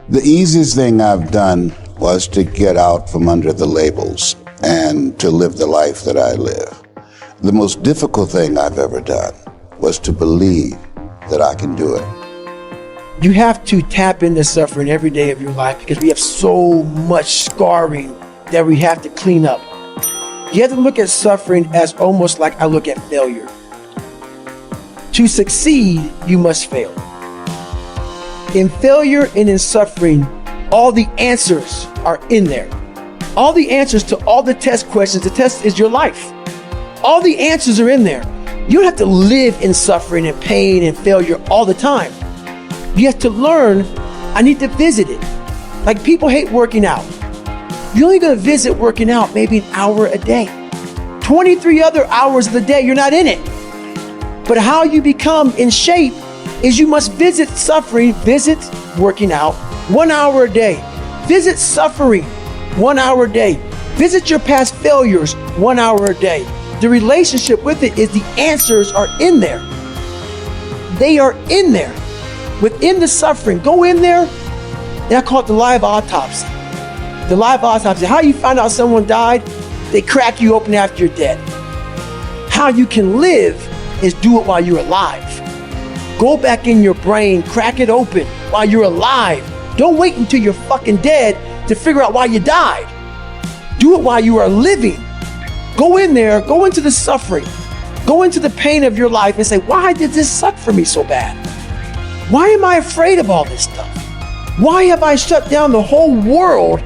The easiest thing I've done was to get out from under the labels and to live the life that I live. The most difficult thing I've ever done was to believe that I can do it. You have to tap into suffering every day of your life because we have so much scarring that we have to clean up. You have to look at suffering as almost like I look at failure. To succeed, you must fail. In failure and in suffering, all the answers are in there. All the answers to all the test questions. The test is your life. All the answers are in there. You don't have to live in suffering and pain and failure all the time. You have to learn, I need to visit it. Like people hate working out. You're only gonna visit working out maybe an hour a day. 23 other hours of the day, you're not in it. But how you become in shape is you must visit suffering, visit working out 1 hour a day. Visit suffering 1 hour a day. Visit your past failures 1 hour a day. The relationship with it is the answers are in there. They are in there. Within the suffering, go in there, and I call it the live autopsy. The live autopsy. How you find out someone died? They crack you open after you're dead. How you can live is do it while you're alive. Go back in your brain, crack it open while you're alive. Don't wait until you're fucking dead to figure out why you died. Do it while you are living. Go in there, go into the suffering, go into the pain of your life and say, why did this suck for me so bad? Why am I afraid of all this stuff? Why have I shut down the whole world?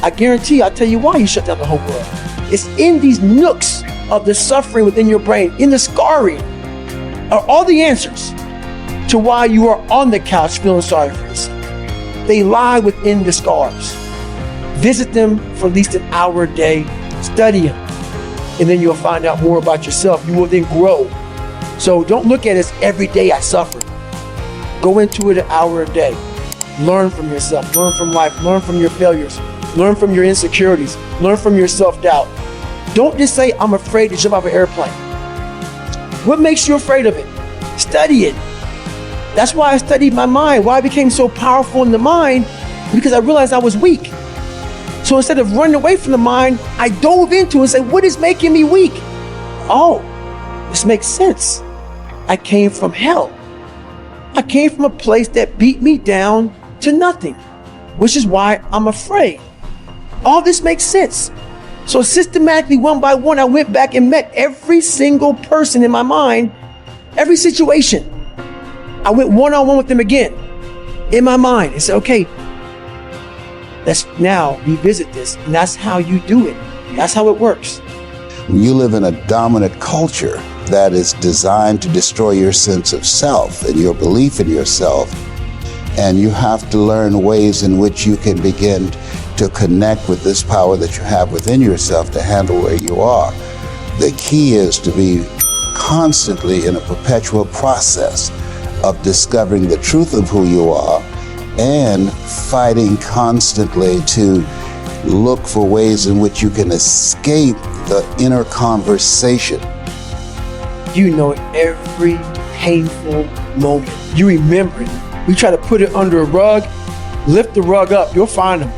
I guarantee I'll tell you why you shut down the whole world. It's in these nooks of the suffering within your brain, in the scarring, are all the answers to why you are on the couch feeling sorry for yourself. They lie within the scars. Visit them for at least an hour a day, study them, and then you'll find out more about yourself. You will then grow. So don't look at it as every day I suffer. Go into it an hour a day. Learn from yourself, learn from life, learn from your failures, learn from your insecurities, learn from your self-doubt. Don't just say, I'm afraid to jump off an airplane. What makes you afraid of it? Study it. That's why I studied my mind, why I became so powerful in the mind, because I realized I was weak. So instead of running away from the mind, I dove into it and said, what is making me weak? Oh, this makes sense. I came from hell. I came from a place that beat me down to nothing, which is why I'm afraid. All this makes sense. So systematically, one by one, I went back and met every single person in my mind, every situation. I went one-on-one with them again in my mind and said, okay, let's now revisit this. And that's how you do it. That's how it works. You live in a dominant culture that is designed to destroy your sense of self and your belief in yourself. And you have to learn ways in which you can begin to connect with this power that you have within yourself to handle where you are. The key is to be constantly in a perpetual process of discovering the truth of who you are and fighting constantly to look for ways in which you can escape the inner conversation. You know every painful moment. You remember it. We try to put it under a rug, lift the rug up, you'll find them.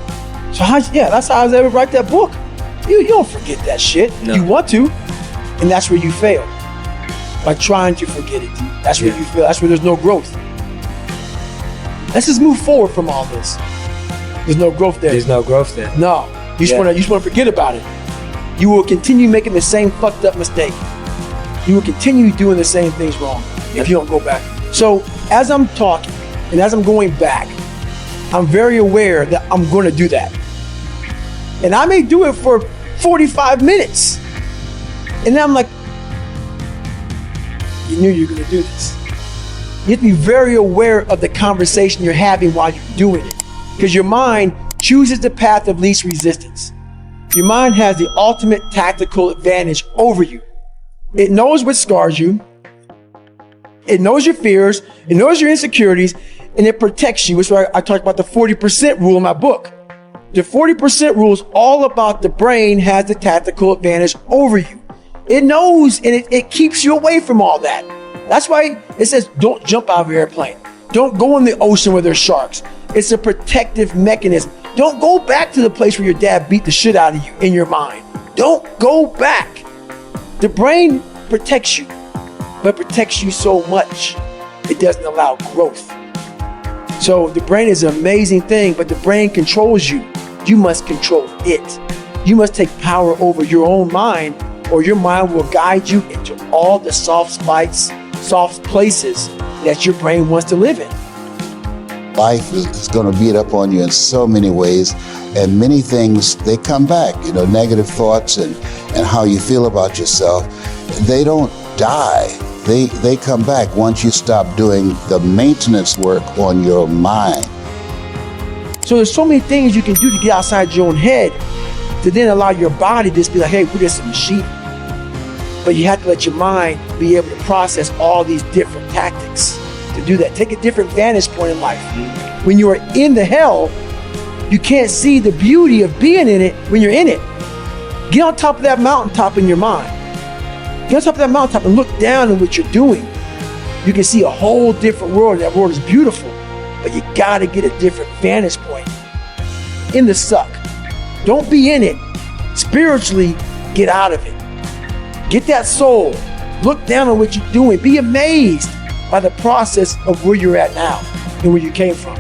So that's how I was able to write that book. You don't forget that shit. No. You want to, and that's where you fail. By trying to forget it. That's where you fail. That's where there's no growth. Let's just move forward from all this. There's no growth there. There's no growth there. No. You just want to forget about it. You will continue making the same fucked up mistake. You will continue doing the same things wrong if you don't go back. So as I'm talking and as I'm going back, I'm very aware that I'm going to do that. And I may do it for 45 minutes. And then I'm like, you knew you were going to do this. You have to be very aware of the conversation you're having while you're doing it. Because your mind chooses the path of least resistance. Your mind has the ultimate tactical advantage over you. It knows what scars you. It knows your fears. It knows your insecurities. And it protects you. Which is why I talked about the 40% rule in my book. The 40% rule is all about the brain has the tactical advantage over you. It knows and it keeps you away from all that. That's why it says don't jump out of an airplane. Don't go in the ocean where there's sharks. It's a protective mechanism. Don't go back to the place where your dad beat the shit out of you in your mind. Don't go back. The brain protects you, but protects you so much, it doesn't allow growth. So the brain is an amazing thing, but the brain controls you. You must control it. You must take power over your own mind, or your mind will guide you into all the soft spots, soft places that your brain wants to live in. Life is going to beat up on you in so many ways, and many things, they come back. Negative thoughts and how you feel about yourself, they don't die. They come back once you stop doing the maintenance work on your mind. So there's so many things you can do to get outside your own head to then allow your body to just be like, hey, we're just a machine. But you have to let your mind be able to process all these different tactics to do that. Take a different vantage point in life. When you are in the hell, you can't see the beauty of being in it when you're in it. Get on top of that mountaintop in your mind. Get on top of that mountaintop and look down at what you're doing. You can see a whole different world. That world is beautiful, but you gotta get a different vantage point. In the suck. Don't be in it. Spiritually, get out of it. Get that soul. Look down on what you're doing. Be amazed by the process of where you're at now and where you came from.